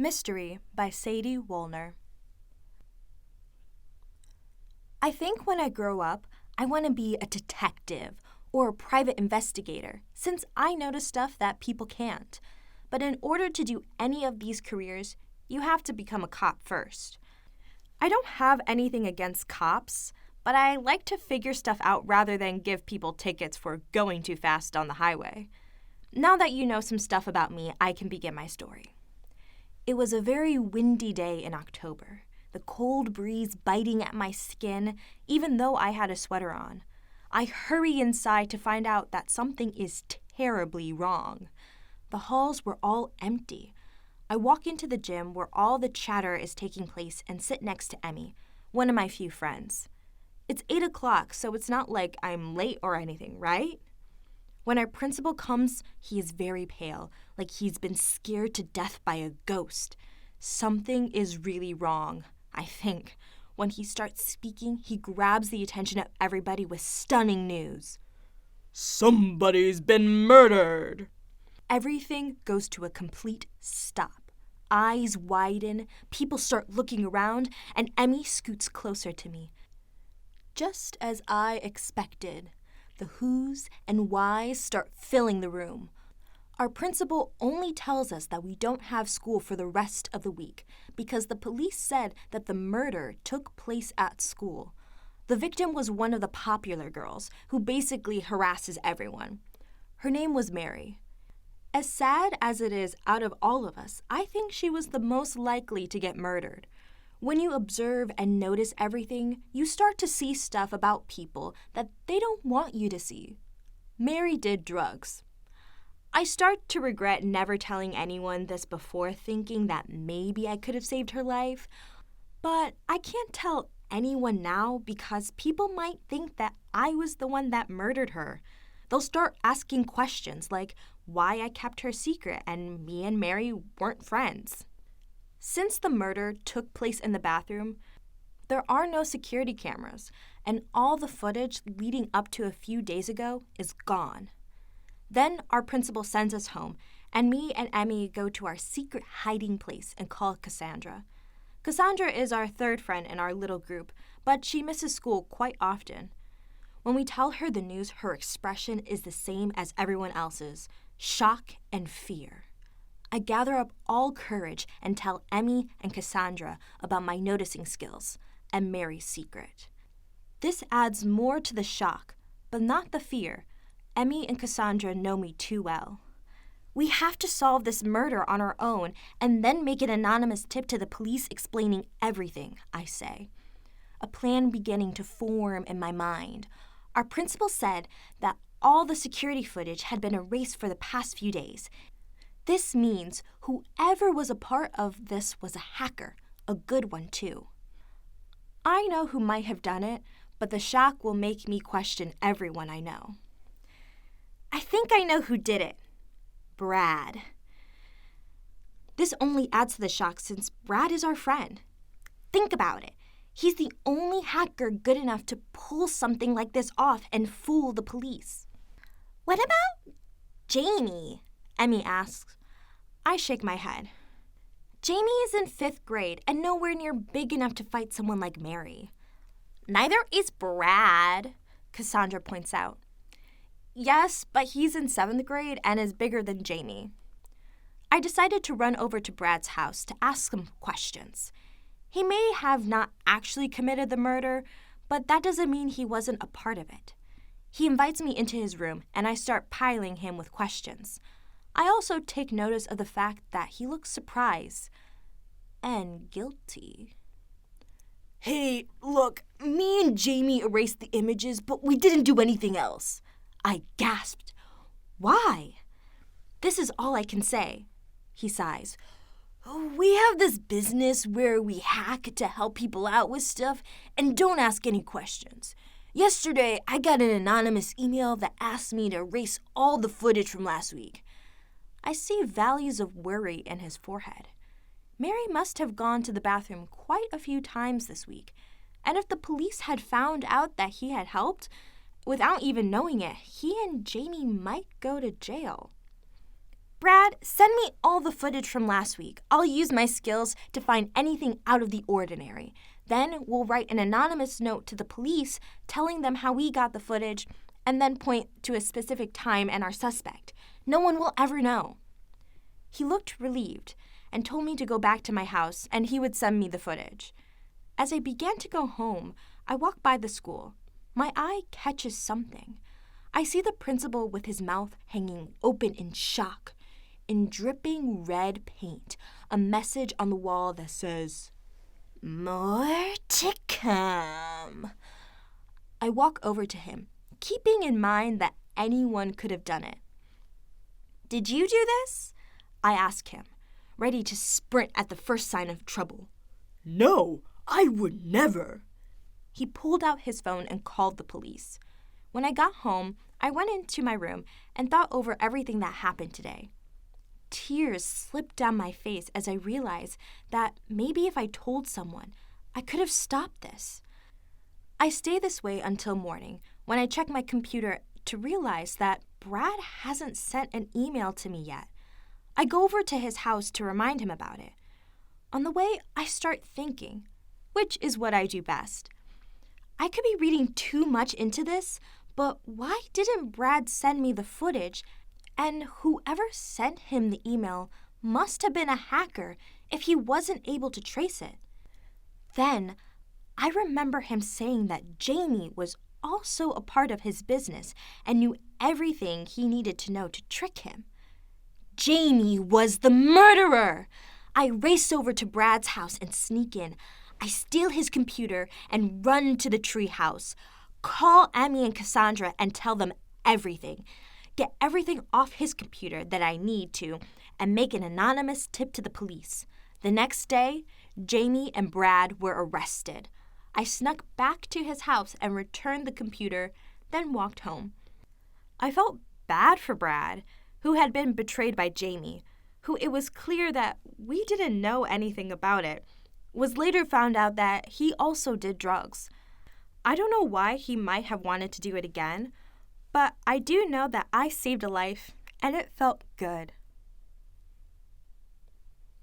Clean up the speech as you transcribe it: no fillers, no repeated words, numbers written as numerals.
Mystery by Sadie, Wollner. I think when I grow up, I want to be a detective or a private investigator, since I notice stuff that people can't. But in order to do any of these careers, you have to become a cop first. I don't have anything against cops, but I like to figure stuff out rather than give people tickets for going too fast on the highway. Now that you know some stuff about me, I can begin my story. It was a very windy day in October, the cold breeze biting at my skin, even though I had a sweater on. I hurry inside to find out that something is terribly wrong. The halls were all empty. I walk into the gym where all the chatter is taking place and sit next to Emmy, one of my few friends. It's 8 o'clock, so it's not like I'm late or anything, right? When our principal comes, he is very pale, like he's been scared to death by a ghost. Something is really wrong, I think. When he starts speaking, he grabs the attention of everybody with stunning news. Somebody's been murdered! Everything goes to a complete stop. Eyes widen, people start looking around, and Emmy scoots closer to me. Just as I expected, the who's and why's start filling the room. Our principal only tells us that we don't have school for the rest of the week because the police said that the murder took place at school. The victim was one of the popular girls who basically harasses everyone. Her name was Mary. As sad as it is out of all of us, I think she was the most likely to get murdered. When you observe and notice everything, you start to see stuff about people that they don't want you to see. Mary did drugs. I start to regret never telling anyone this before, thinking that maybe I could have saved her life. But I can't tell anyone now because people might think that I was the one that murdered her. They'll start asking questions like why I kept her secret and me and Mary weren't friends. Since the murder took place in the bathroom, there are no security cameras, and all the footage leading up to a few days ago is gone. Then our principal sends us home, and me and Emmy go to our secret hiding place and call Cassandra. Cassandra is our third friend in our little group, but she misses school quite often. When we tell her the news, her expression is the same as everyone else's, shock and fear. I gather up all courage and tell Emmy and Cassandra about my noticing skills and Mary's secret. This adds more to the shock, but not the fear. Emmy and Cassandra know me too well. We have to solve this murder on our own and then make an anonymous tip to the police explaining everything, I say. A plan beginning to form in my mind. Our principal said that all the security footage had been erased for the past few days. This means whoever was a part of this was a hacker, a good one too. I know who might have done it, but the shock will make me question everyone I know. I think I know who did it. Brad. This only adds to the shock since Brad is our friend. Think about it. He's the only hacker good enough to pull something like this off and fool the police. What about Jamie? Emmy asks. I shake my head. Jamie is in 5th grade and nowhere near big enough to fight someone like Mary. Neither is Brad, Cassandra points out. Yes, but he's in 7th grade and is bigger than Jamie. I decided to run over to Brad's house to ask some questions. He may have not actually committed the murder, but that doesn't mean he wasn't a part of it. He invites me into his room and I start piling him with questions. I also take notice of the fact that he looks surprised and guilty. Hey, look, me and Jamie erased the images, but we didn't do anything else. I gasped. Why? This is all I can say. He sighs. We have this business where we hack to help people out with stuff and don't ask any questions. Yesterday, I got an anonymous email that asked me to erase all the footage from last week. I see values of worry in his forehead. Mary must have gone to the bathroom quite a few times this week, and if the police had found out that he had helped, without even knowing it, he and Jamie might go to jail. Brad, send me all the footage from last week. I'll use my skills to find anything out of the ordinary. Then we'll write an anonymous note to the police telling them how we got the footage and then point to a specific time and our suspect. No one will ever know. He looked relieved and told me to go back to my house and he would send me the footage. As I began to go home, I walk by the school. My eye catches something. I see the principal with his mouth hanging open in shock. In dripping red paint, a message on the wall that says, "More to come." I walk over to him, keeping in mind that anyone could have done it. "Did you do this?" I ask him, ready to sprint at the first sign of trouble. No, I would never. He pulled out his phone and called the police. When I got home, I went into my room and thought over everything that happened today. Tears slipped down my face as I realized that maybe if I told someone, I could have stopped this. I stay this way until morning, when I check my computer to realize that Brad hasn't sent an email to me yet. I go over to his house to remind him about it. On the way, I start thinking, which is what I do best. I could be reading too much into this, but why didn't Brad send me the footage? And whoever sent him the email must have been a hacker if he wasn't able to trace it. Then, I remember him saying that Jamie was also a part of his business and knew everything he needed to know to trick him. Jamie was the murderer! I race over to Brad's house and sneak in. I steal his computer and run to the tree house. Call Emmy and Cassandra and tell them everything. Get everything off his computer that I need to, and make an anonymous tip to the police. The next day, Jamie and Brad were arrested. I snuck back to his house and returned the computer, then walked home. I felt bad for Brad, who had been betrayed by Jamie, who it was clear that we didn't know anything about it, was later found out that he also did drugs. I don't know why he might have wanted to do it again, but I do know that I saved a life, and it felt good.